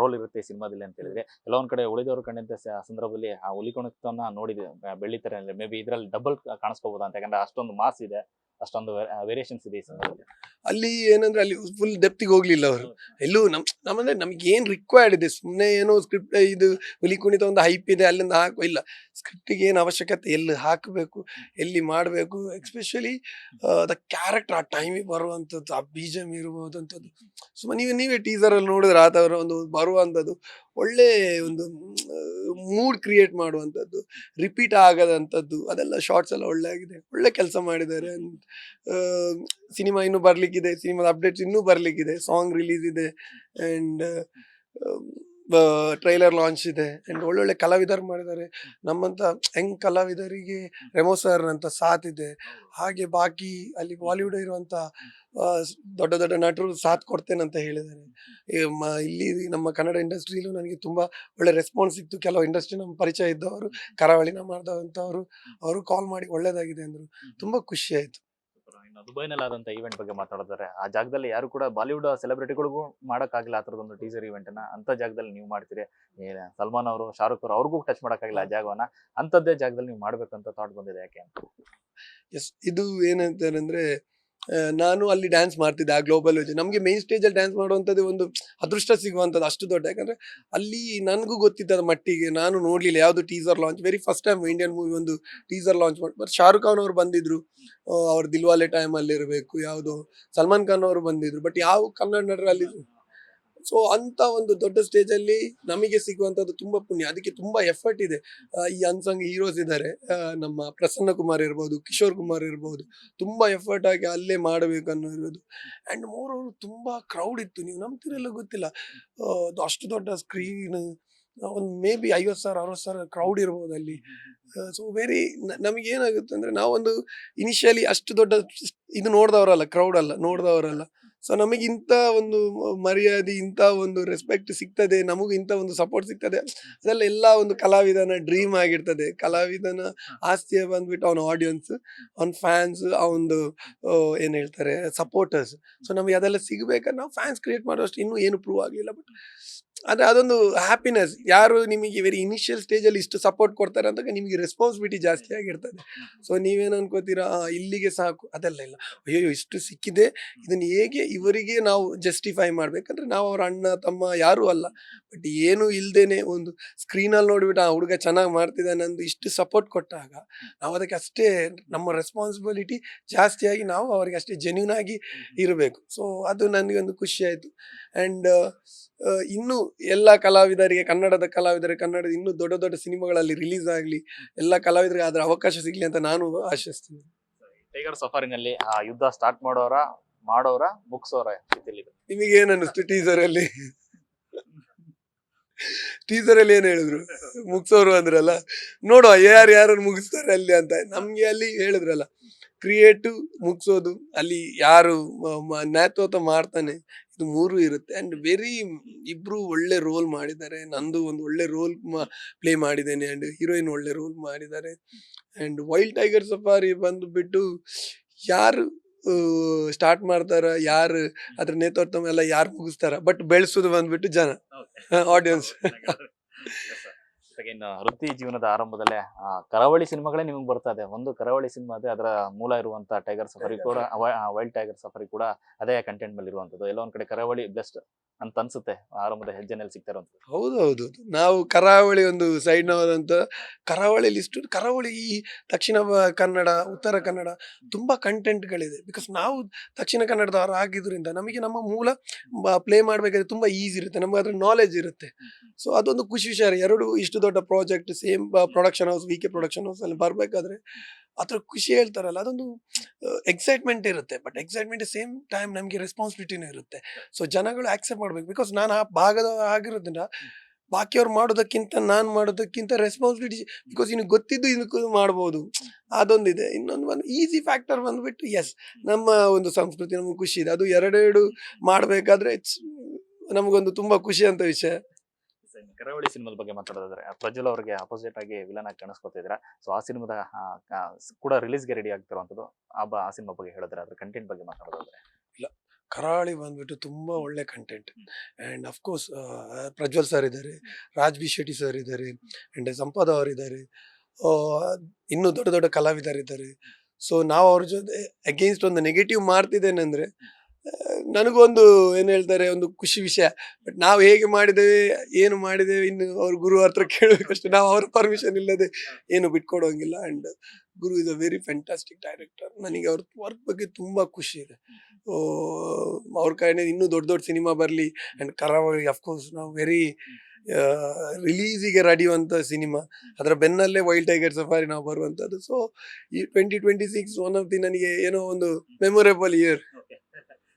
Roll ಇರುತ್ತೆ ಸಿನಿಮಾದಲ್ಲಿ ಅಂತ ಹೇಳಿದ್ರೆ, ಎಲ್ಲ ಒಂದ್ ಕಡೆ ಉಳಿದವರು ಕಂಡಂತೆ ಸಂದರ್ಭದಲ್ಲಿ ಆ ಹುಲಿ ಕುಣಿತವನ್ನ ನೋಡಿದ್ವಿ ಬೆಳ್ಳಿತಾರೆ ಅಂದ್ರೆ ಮೇ ಬಿ ಇದ್ರಲ್ಲಿ ಡಬಲ್ ಕಾಣಿಸ್ಕೋಬಹುದು ಅಂತ, ಯಾಕಂದ್ರೆ ಅಷ್ಟೊಂದು ಮಾಸ್ ಇದೆ, ಅಷ್ಟೊಂದು ವೇರಿಯೇಷನ್ಸ್ ಇದೆ ಈ ಸಿನಿಮಾದಲ್ಲಿ. ಅಲ್ಲಿ ಏನಂದ್ರೆ ಅಲ್ಲಿ ಫುಲ್ ಡೆಪ್ತಿಗೆ ಹೋಗ್ಲಿಲ್ಲ ಅವರು. ಎಲ್ಲೂ ನಮ್ಮಂದ್ರೆ ನಮ್ಗೆ ಏನ್ ರಿಕ್ವೈರ್ಡ್ ಇದೆ, ಸುಮ್ಮನೆ ಏನೋ ಸ್ಕ್ರಿಪ್ಟ್ ಇದು ಹುಲಿ ಕುಣಿತ ಒಂದು ಹೈಪ್ ಇದೆ ಅಲ್ಲಿಂದ ಹಾಕೋ ಇಲ್ಲ. ಸ್ಕ್ರಿಪ್ಟಿಗೆ ಏನು ಅವಶ್ಯಕತೆ, ಎಲ್ಲಿ ಹಾಕಬೇಕು, ಎಲ್ಲಿ ಮಾಡಬೇಕು, ಎಕ್ಸ್ಪೆಷಲಿ ದ ಕ್ಯಾರೆಕ್ಟರ್ ಆ ಟೈಮಿಗೆ ಬರುವಂಥದ್ದು, ಆ ಬೀಜಮ್ ಇರುವುದಂಥದ್ದು. ಸುಮ್ಮನೆ ನೀವೇ ಟೀಸರ್ ಅಲ್ಲಿ ನೋಡಿದ್ರೆ ಆ ಥರ ಒಂದು ಬರುವಂಥದ್ದು ಒಳ್ಳೆ ಒಂದು ಮೂಡ್ ಕ್ರಿಯೇಟ್ ಮಾಡುವಂಥದ್ದು, ರಿಪೀಟ್ ಆಗದಂಥದ್ದು, ಅದೆಲ್ಲ ಶಾರ್ಟ್ಸ್ ಎಲ್ಲ ಒಳ್ಳೆ ಆಗಿದೆ, ಒಳ್ಳೆ ಕೆಲಸ ಮಾಡಿದ್ದಾರೆ. ಸಿನಿಮಾ ಇನ್ನೂ ಬರ್ಲಿಕ್ಕಿದೆ, ಸಿನಿಮಾದ ಅಪ್ಡೇಟ್ಸ್ ಇನ್ನೂ ಬರ್ಲಿಕ್ಕಿದೆ, ಸಾಂಗ್ ರಿಲೀಸ್ ಇದೆ ಆ್ಯಂಡ್ ಟ್ರೈಲರ್ ಲಾಂಚ್ ಇದೆ ಆ್ಯಂಡ್ ಒಳ್ಳೊಳ್ಳೆ ಕಲಾವಿದರು ಮಾಡಿದ್ದಾರೆ. ನಮ್ಮಂಥ ಹೆಂಗ್ ಕಲಾವಿದರಿಗೆ ರೆಮೋ ಸರ್ ಅಂತ ಸಾಥ್ ಇದೆ, ಹಾಗೆ ಬಾಕಿ ಅಲ್ಲಿ ಬಾಲಿವುಡ್ ಇರುವಂಥ ದೊಡ್ಡ ದೊಡ್ಡ ನಟರು ಸಾಥ್ ಕೊಡ್ತೇನೆ ಅಂತ ಹೇಳಿದ್ದಾರೆ. ಇಲ್ಲಿ ನಮ್ಮ ಕನ್ನಡ ಇಂಡಸ್ಟ್ರಿಯಲ್ಲೂ ನನಗೆ ತುಂಬ ಒಳ್ಳೆ ರೆಸ್ಪಾನ್ಸ್ ಸಿಕ್ತು. ಕೆಲವು ಇಂಡಸ್ಟ್ರಿ ನಮ್ಮ ಪರಿಚಯ ಇದ್ದವರು, ಕರಾವಳಿನ ಮಾಡಿದವಂಥವ್ರು, ಅವರು ಕಾಲ್ ಮಾಡಿ ಒಳ್ಳೇದಾಗಿದೆ ಅಂದರು. ತುಂಬ ಖುಷಿ ಆಯಿತು. ಇನ್ನು ದುಬೈನಲ್ಲಿ ಆದಂತ ಈವೆಂಟ್ ಬಗ್ಗೆ ಮಾತಾಡಿದ್ರೆ, ಆ ಜಾಗದಲ್ಲಿ ಯಾರು ಕೂಡ ಬಾಲಿವುಡ್ ಸೆಲೆಬ್ರಿಟಿಗಳಿಗೂ ಮಾಡೋಕ್ಕಾಗಿಲ್ಲ ಆ ಥರದೊಂದು ಟೀಸರ್ ಈವೆಂಟ್ ಅನ್ನ, ಅಂತ ಜಾಗದಲ್ಲಿ ನೀವು ಮಾಡ್ತೀರಿ. ಸಲ್ಮಾನ್ ಅವರು, ಶಾರುಖ್ ಅವರು, ಅವ್ರಿಗೂ ಟಚ್ ಮಾಡೋಕ್ಕಾಗಿಲ್ಲ ಆ ಜಾಗವನ್ನ, ಅಂಥದ್ದೇ ಜಾಗದಲ್ಲಿ ನೀವು ಮಾಡ್ಬೇಕಂತ ಥಾಟ್ ಬಂದಿದೆ ಯಾಕೆ ಅಂತ? ಎಸ್, ಇದು ಏನಂತಾರೆ, ನಾನು ಅಲ್ಲಿ ಡ್ಯಾನ್ಸ್ ಮಾಡ್ತಿದ್ದೆ ಆ ಗ್ಲೋಬಲ್ ವೇಜ್. ನಮಗೆ ಮೇನ್ ಸ್ಟೇಜಲ್ಲಿ ಡ್ಯಾನ್ಸ್ ಮಾಡುವಂಥದ್ದು ಒಂದು ಅದೃಷ್ಟ ಸಿಗುವಂಥದ್ದು ಅಷ್ಟು ದೊಡ್ಡ. ಯಾಕಂದರೆ ಅಲ್ಲಿ ನನಗೂ ಗೊತ್ತಿದ್ದದ ಮಟ್ಟಿಗೆ ನಾನು ನೋಡಲಿಲ್ಲ ಯಾವುದು teaser launch. Very first time Indian movie ಒಂದು ಟೀಸರ್ ಲಾಂಚ್ ಮಾಡಿ. ಬಟ್ ಶಾರುಖ್ ಖಾನ್ ಅವರು ಬಂದಿದ್ರು, ಅವ್ರು ದಿಲ್ವಾಲೆ ಟೈಮಲ್ಲಿ ಇರಬೇಕು, ಯಾವುದು ಸಲ್ಮಾನ್ ಖಾನ್ ಅವರು ಬಂದಿದ್ರು, ಬಟ್ ಯಾವ ಕನ್ನಡ ನಟರು ಅಲ್ಲಿ. ಸೊ ಅಂತ ಒಂದು ದೊಡ್ಡ ಸ್ಟೇಜಲ್ಲಿ ನಮಗೆ ಸಿಗುವಂಥದ್ದು ತುಂಬ ಪುಣ್ಯ. ಅದಕ್ಕೆ ತುಂಬ ಎಫರ್ಟ್ ಇದೆ. ಈ ಅನ್ಸಂಗ್ ಹೀರೋಸ್ ಇದ್ದಾರೆ, ನಮ್ಮ ಪ್ರಸನ್ನ ಕುಮಾರ್ ಇರ್ಬೋದು, ಕಿಶೋರ್ ಕುಮಾರ್ ಇರ್ಬೋದು, ತುಂಬ ಎಫರ್ಟ್ ಆಗಿ ಅಲ್ಲೇ ಮಾಡಬೇಕು ಅನ್ನೋದು. ಆ್ಯಂಡ್ ಮೋರ್ ಅವರು ತುಂಬ ಕ್ರೌಡ್ ಇತ್ತು, ನೀವು ನಂಬ್ತಿರಲ್ಲ ಗೊತ್ತಿಲ್ಲ. ಅಷ್ಟು ದೊಡ್ಡ ಸ್ಕ್ರೀನ್, ಒಂದು ಮೇ ಬಿ 50,000-60,000 ಕ್ರೌಡ್ ಇರ್ಬೋದು ಅಲ್ಲಿ. ಸೊ ವೆರಿ ನಮಗೇನಾಗುತ್ತೆ ಅಂದರೆ, ನಾವೊಂದು ಇನಿಷಿಯಲಿ ಅಷ್ಟು ದೊಡ್ಡ ಇದು ನೋಡಿದವರಲ್ಲ, ಕ್ರೌಡ್ ಅಲ್ಲ ನೋಡಿದವರಲ್ಲ. ಸೊ ನಮಗೆ ಇಂಥ ಒಂದು ಮರ್ಯಾದೆ, ಇಂಥ ಒಂದು ರೆಸ್ಪೆಕ್ಟ್ ಸಿಗ್ತದೆ, ನಮಗೂ ಇಂಥ ಒಂದು ಸಪೋರ್ಟ್ ಸಿಗ್ತದೆ, ಅದೆಲ್ಲ ಎಲ್ಲ ಒಂದು ಕಲಾವಿದನ ಡ್ರೀಮ್ ಆಗಿರ್ತದೆ. ಕಲಾವಿದನ ಆಸ್ತಿಯ ಬಂದ್ಬಿಟ್ಟು ಅವನ ಆಡಿಯನ್ಸ್, ಅವನ ಫ್ಯಾನ್ಸ್, ಅವನದು ಏನು ಹೇಳ್ತಾರೆ ಸಪೋರ್ಟರ್ಸ್. ಸೊ ನಮಗೆ ಅದೆಲ್ಲ ಸಿಗಬೇಕಂದ್ರೆ ನಾವು ಫ್ಯಾನ್ಸ್ ಕ್ರಿಯೇಟ್ ಮಾಡೋಷ್ಟು ಇನ್ನೂ ಏನು ಪ್ರೂವ್ ಆಗಲಿಲ್ಲ. ಬಟ್ ಆದರೆ ಅದೊಂದು ಹ್ಯಾಪಿನೆಸ್. ಯಾರು ನಿಮಗೆ ವೆರಿ ಇನಿಷಿಯಲ್ ಸ್ಟೇಜಲ್ಲಿ ಇಷ್ಟು ಸಪೋರ್ಟ್ ಕೊಡ್ತಾರೆ ಅಂದಾಗ ನಿಮಗೆ ರೆಸ್ಪಾನ್ಸಿಬಿಲಿಟಿ ಜಾಸ್ತಿ ಆಗಿರ್ತದೆ. ಸೊ ನೀವೇನು ಅನ್ಕೋತೀರಾ, ಇಲ್ಲಿಗೆ ಸಾಕು, ಅದೆಲ್ಲ ಇಲ್ಲ. ಅಯ್ಯೋ ಇಷ್ಟು ಸಿಕ್ಕಿದೆ, ಇದನ್ನು ಹೇಗೆ ಇವರಿಗೆ ನಾವು ಜಸ್ಟಿಫೈ ಮಾಡಬೇಕಂದ್ರೆ ನಾವು ಅವ್ರ ಅಣ್ಣ ತಮ್ಮ ಯಾರೂ ಅಲ್ಲ. ಬಟ್ ಏನೂ ಇಲ್ಲದೇನೆ ಒಂದು ಸ್ಕ್ರೀನಲ್ಲಿ ನೋಡಿಬಿಟ್ಟು ಆ ಹುಡುಗ ಚೆನ್ನಾಗಿ ಮಾಡ್ತಿದ್ದಾನೆ ಅಂದು ಇಷ್ಟು ಸಪೋರ್ಟ್ ಕೊಟ್ಟಾಗ ನಾವು ಅದಕ್ಕೆ ಅಷ್ಟೇ ನಮ್ಮ ರೆಸ್ಪಾನ್ಸಿಬಿಲಿಟಿ ಜಾಸ್ತಿಯಾಗಿ ನಾವು ಅವರಿಗೆ ಅಷ್ಟೇ ಜೆನ್ಯೂನ್ ಆಗಿ ಇರಬೇಕು. ಸೊ ಅದು ನನಗೊಂದು ಖುಷಿ ಆಯಿತು. ಆ್ಯಂಡ್ ಇನ್ನೂ ಎಲ್ಲ ಕಲಾವಿದರಿಗೆ, ಕನ್ನಡದ ಇನ್ನೂ ದೊಡ್ಡ ದೊಡ್ಡ ಸಿನಿಮಾಗಳಲ್ಲಿ ರಿಲೀಸ್ ಆಗಲಿ, ಎಲ್ಲ ಕಲಾವಿದರಿಗೆ ಅದರ ಅವಕಾಶ ಸಿಗಲಿ ಅಂತ ನಾನು ಆಶಿಸ್ತೀನಿ. ಟೈಗರ್ ಸಫಾರಿನಲ್ಲಿ ಆ ಯುದ್ಧ ಸ್ಟಾರ್ಟ್ ಮಾಡೋರ ಮುಗಿಸೋರ ಸ್ಥಿತಿಯಲ್ಲಿ ನಿಮಗೆ ಏನು ಅನ್ನಿಸ್ತು ಟೀಸರ್ ಅಲ್ಲಿ? ಟೀಸರ್ ಅಲ್ಲಿ ಏನ್ ಹೇಳಿದ್ರು, ಮುಗಿಸೋರು ಅಂದ್ರಲ್ಲ, ನೋಡುವ ಯಾರು ಮುಗಿಸ್ತಾರೆ ಅಲ್ಲಿ ಅಂತ. ನಮ್ಗೆ ಅಲ್ಲಿ ಹೇಳಿದ್ರಲ್ಲ, ಕ್ರಿಯೇಟಿವ್, ಮುಗಿಸೋದು, ಅಲ್ಲಿ ಯಾರು ನೇತೃತ್ವ ಮಾಡ್ತಾನೆ, ಇದು ಮೂರು ಇರುತ್ತೆ. ಆ್ಯಂಡ್ ವೆರಿ ಇಬ್ರು ಒಳ್ಳೆ ರೋಲ್ ಮಾಡಿದ್ದಾರೆ. ನಂದು ಒಂದು ಒಳ್ಳೆ ರೋಲ್ ಪ್ಲೇ ಮಾಡಿದ್ದೇನೆ, ಆ್ಯಂಡ್ ಹೀರೋಯಿನ್ ಒಳ್ಳೆ ರೋಲ್ ಮಾಡಿದ್ದಾರೆ. ಆ್ಯಂಡ್ ವೈಲ್ಡ್ ಟೈಗರ್ ಸಫಾರಿ ಬಂದುಬಿಟ್ಟು ಯಾರು ಸ್ಟಾರ್ಟ್ ಮಾಡ್ತಾರ, ಯಾರು ಅದ್ರ ನೇತೃತ್ವ ಎಲ್ಲ ಯಾರು ಮುಗಿಸ್ತಾರ, ಬಟ್ ಬೆಳೆಸೋದು ಬಂದ್ಬಿಟ್ಟು ಜನ, ಆಡಿಯನ್ಸ್. ಇನ್ನು ವೃತ್ತಿ ಜೀವನದ ಆರಂಭದಲ್ಲೇ ಕರಾವಳಿ ಸಿನಿಮಾಗಳೇ ನಿಮಗೆ ಬರ್ತಾ ಇದೆ. ಒಂದು ಕರಾವಳಿ ಸಿನಿಮಾ ಅದೇ, ಅದರ ಮೂಲ ಇರುವಂತ ಟೈಗರ್ ಸಫಾರಿ ಕೂಡ, ವೈಲ್ಡ್ ಟೈಗರ್ ಸಫಾರಿ ಕೂಡ ಅದೇ ಕಂಟೆಂಟ್ ಮೇಲೆ ಇರುವಂತದ್ದು. ಎಲ್ಲ ಒಂದ್ ಕಡೆ ಕರಾವಳಿ ಬೆಸ್ಟ್ ಅಂತ ಅನ್ಸುತ್ತೆ, ಆರಂಭದ ಹೆಜ್ಜೆನಲ್ಲಿ ಸಿಗ್ತಾ ಇರುವಂತ. ಹೌದು, ನಾವು ಕರಾವಳಿ ಒಂದು ಸೈಡ್ ನವರಂತ. ಕರಾವಳಿಯಲ್ಲಿ ಇಷ್ಟು ಕರಾವಳಿ, ಈ ದಕ್ಷಿಣ ಕನ್ನಡ, ಉತ್ತರ ಕನ್ನಡ ತುಂಬಾ ಕಂಟೆಂಟ್ಗಳಿದೆ. ಬಿಕಾಸ್ ನಾವು ದಕ್ಷಿಣ ಕನ್ನಡದವರು ಆಗಿದ್ರಿಂದ ನಮಗೆ ನಮ್ಮ ಮೂಲ ಪ್ಲೇ ಮಾಡ್ಬೇಕಾದ್ರೆ ತುಂಬಾ ಈಸಿ ಇರುತ್ತೆ, ನಮ್ಗೆ ಅದ್ರ ನಾಲೆಜ್ ಇರುತ್ತೆ. ಸೊ ಅದೊಂದು ಖುಷಿ ವಿಚಾರ. ಎರಡು ಇಷ್ಟು ದೊಡ್ಡ project same production house, VK production house ಅಲ್ಲಿ ಬರ್ಬೇಕಾದ್ರೆ ಅದ್ರ ಖುಷಿ ಹೇಳ್ತಾರಲ್ಲ, ಅದೊಂದು ಎಕ್ಸೈಟ್ಮೆಂಟ್ ಇರುತ್ತೆ. ಬಟ್ ಎಕ್ಸೈಟ್ಮೆಂಟ್ ಸೇಮ್ ಟೈಮ್ ನಮಗೆ ರೆಸ್ಪಾನ್ಸಿಬಿಲಿಟಿನೂ ಇರುತ್ತೆ. ಸೊ ಜನಗಳು ಆಕ್ಸೆಪ್ಟ್ ಮಾಡ್ಬೇಕು. ಬಿಕಾಸ್ ನಾನು ಆ ಭಾಗದ ಆಗಿರೋದ್ರಿಂದ ಬಾಕಿಯವ್ರು ಮಾಡೋದಕ್ಕಿಂತ ನಾನು ಮಾಡೋದಕ್ಕಿಂತ ರೆಸ್ಪಾನ್ಸಿಬಿಲಿಟಿ, ಬಿಕಾಸ್ ಇನ್ನು ಗೊತ್ತಿದ್ದು ಇದಕ್ಕೂ ಮಾಡ್ಬೋದು, ಅದೊಂದಿದೆ. ಇನ್ನೊಂದು ಈಸಿ ಫ್ಯಾಕ್ಟರ್ ಬಂದ್ಬಿಟ್ಟು, ಎಸ್, ನಮ್ಮ ಒಂದು ಸಂಸ್ಕೃತಿ ನಮಗೆ ಖುಷಿ ಇದೆ. ಅದು ಎರಡೆರಡು ಮಾಡಬೇಕಾದ್ರೆ ನಮಗೊಂದು ತುಂಬಾ ಖುಷಿ ಅಂತ ವಿಷಯ. ಕರಾವಳಿ ಸಿನಿಮಾದ ಬಗ್ಗೆ ಮಾತಾಡೋದಾದ್ರೆ, ಪ್ರಜ್ವಲ್ ಅವರಿಗೆ ಅಪೋಸಿಟ್ ಆಗಿ ವಿಲನ್ ಆಗಿ ಕಾಣಿಸ್ಕೊತಿದ್ರ. ಸೊ ಆ ಸಿನಿಮಾದ ಕೂಡ ರಿಲೀಸ್ಗೆ ರೆಡಿ ಆಗ್ತಿರುವಂತದ್ದು, ಆ ಸಿನಿಮಾ ಬಗ್ಗೆ ಹೇಳಿದ್ರೆ, ಅದ್ರ ಕಂಟೆಂಟ್ ಬಗ್ಗೆ ಮಾತಾಡೋದಾದ್ರೆ? ಇಲ್ಲ, ಕರಾಳಿ ಬಂದ್ಬಿಟ್ಟು ತುಂಬಾ ಒಳ್ಳೆ content and of course Prajwal sir ಇದ್ದಾರೆ, ರಾಜ್ ಬಿ ಶೆಟ್ಟಿ ಸರ್ ಇದ್ದಾರೆ ಅಂಡ್ ಸಂಪದ ಅವರು ಇದ್ದಾರೆ, ಇನ್ನು ದೊಡ್ಡ ದೊಡ್ಡ ಕಲಾವಿದರಿದ್ದಾರೆ. ಸೊ ನಾವು ಅವ್ರ ಜೊತೆ ಅಗೇನ್ಸ್ಟ್ ಒಂದು ನೆಗೆಟಿವ್ ಮಾಡ್ತಿದ್ದೇನೆ ಅಂದ್ರೆ ನನಗೂ ಒಂದು ಏನ್ ಹೇಳ್ತಾರೆ ಒಂದು ಖುಷಿ ವಿಷಯ. ಬಟ್ ನಾವು ಹೇಗೆ ಮಾಡಿದ್ದೇವೆ ಏನು ಮಾಡಿದ್ದೇವೆ ಇನ್ನು ಅವ್ರ ಗುರು ಹತ್ರ ಕೇಳಬೇಕಷ್ಟೇ. ನಾವು ಅವ್ರ ಪರ್ಮಿಷನ್ ಇಲ್ಲದೆ ಏನು ಬಿಟ್ಕೊಡೋಂಗಿಲ್ಲ. And Guru is a very fantastic director. ನನಗೆ ಅವ್ರ ವರ್ಕ್ ಬಗ್ಗೆ ತುಂಬಾ ಖುಷಿ ಇದೆ. ಅವ್ರ ಕಡೆ ಇನ್ನೂ ದೊಡ್ಡ ದೊಡ್ಡ ಸಿನಿಮಾ ಬರಲಿ. ಅಂಡ್ ಕರಾವಳಿ ಅಫ್ಕೋರ್ಸ್ ನಾವು ವೆರಿ ರಿಲೀಸಿಗೆ ರೆಡಿಯುವಂಥ ಸಿನಿಮಾ, ಅದರ ಬೆನ್ನಲ್ಲೇ ವೈಲ್ಡ್ ಟೈಗರ್ ಸಫಾರಿ ನಾವು ಬರುವಂಥದ್ದು. ಸೊ ಈ 2026 ಒನ್ ಆಫ್ ದಿ ನನಗೆ ಏನೋ ಒಂದು ಮೆಮೊರೇಬಲ್ ಇಯರ್.